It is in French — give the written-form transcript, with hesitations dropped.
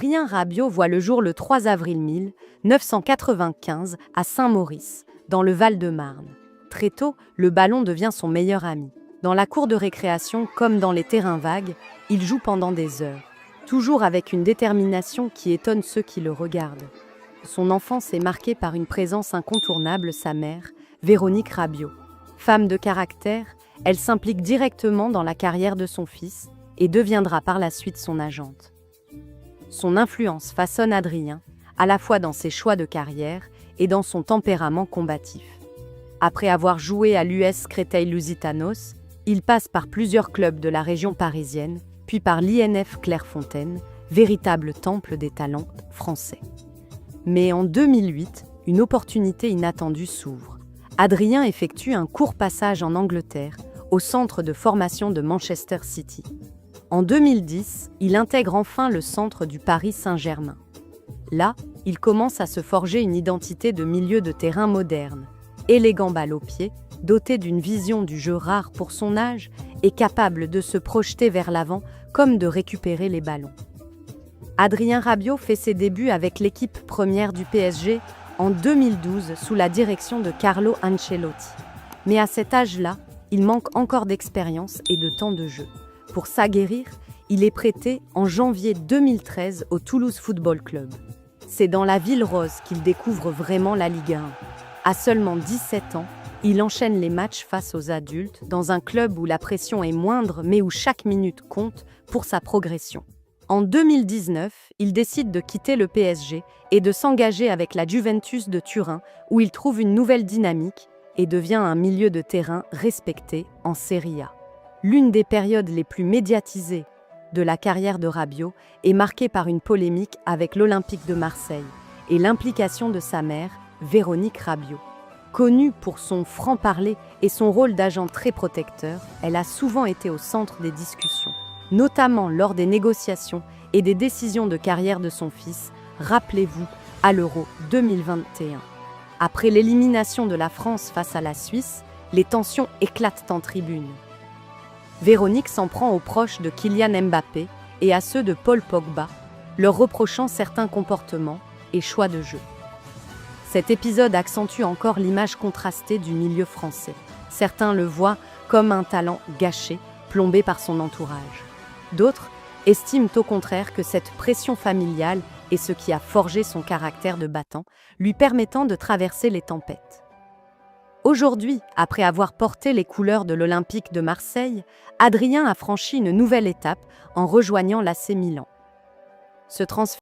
Adrien Rabiot voit le jour le 3 avril 1995 à Saint-Maurice, dans le Val-de-Marne. Très tôt, le ballon devient son meilleur ami. Dans la cour de récréation comme dans les terrains vagues, il joue pendant des heures, toujours avec une détermination qui étonne ceux qui le regardent. Son enfance est marquée par une présence incontournable, sa mère, Véronique Rabiot. Femme de caractère, elle s'implique directement dans la carrière de son fils et deviendra par la suite son agente. Son influence façonne Adrien, à la fois dans ses choix de carrière et dans son tempérament combatif. Après avoir joué à l'US Créteil-Lusitanos, il passe par plusieurs clubs de la région parisienne, puis par l'INF Clairefontaine, véritable temple des talents français. Mais en 2008, une opportunité inattendue s'ouvre. Adrien effectue un court passage en Angleterre, au centre de formation de Manchester City. En 2010, il intègre enfin le centre du Paris Saint-Germain. Là, il commence à se forger une identité de milieu de terrain moderne, élégant balle au pied, doté d'une vision du jeu rare pour son âge et capable de se projeter vers l'avant comme de récupérer les ballons. Adrien Rabiot fait ses débuts avec l'équipe première du PSG en 2012 sous la direction de Carlo Ancelotti. Mais à cet âge-là, il manque encore d'expérience et de temps de jeu. Pour s'aguerrir, il est prêté en janvier 2013 au Toulouse Football Club. C'est dans la ville rose qu'il découvre vraiment la Ligue 1. À seulement 17 ans, il enchaîne les matchs face aux adultes dans un club où la pression est moindre mais où chaque minute compte pour sa progression. En 2019, il décide de quitter le PSG et de s'engager avec la Juventus de Turin où il trouve une nouvelle dynamique et devient un milieu de terrain respecté en Serie A. L'une des périodes les plus médiatisées de la carrière de Rabiot est marquée par une polémique avec l'Olympique de Marseille et l'implication de sa mère, Véronique Rabiot. Connue pour son franc-parler et son rôle d'agent très protecteur, elle a souvent été au centre des discussions, notamment lors des négociations et des décisions de carrière de son fils, rappelez-vous, à l'Euro 2021. Après l'élimination de la France face à la Suisse, les tensions éclatent en tribune. Véronique s'en prend aux proches de Kylian Mbappé et à ceux de Paul Pogba, leur reprochant certains comportements et choix de jeu. Cet épisode accentue encore l'image contrastée du milieu français. Certains le voient comme un talent gâché, plombé par son entourage. D'autres estiment au contraire que cette pression familiale est ce qui a forgé son caractère de battant, lui permettant de traverser les tempêtes. Aujourd'hui, après avoir porté les couleurs de l'Olympique de Marseille, Adrien a franchi une nouvelle étape en rejoignant l'AC Milan. Ce transfert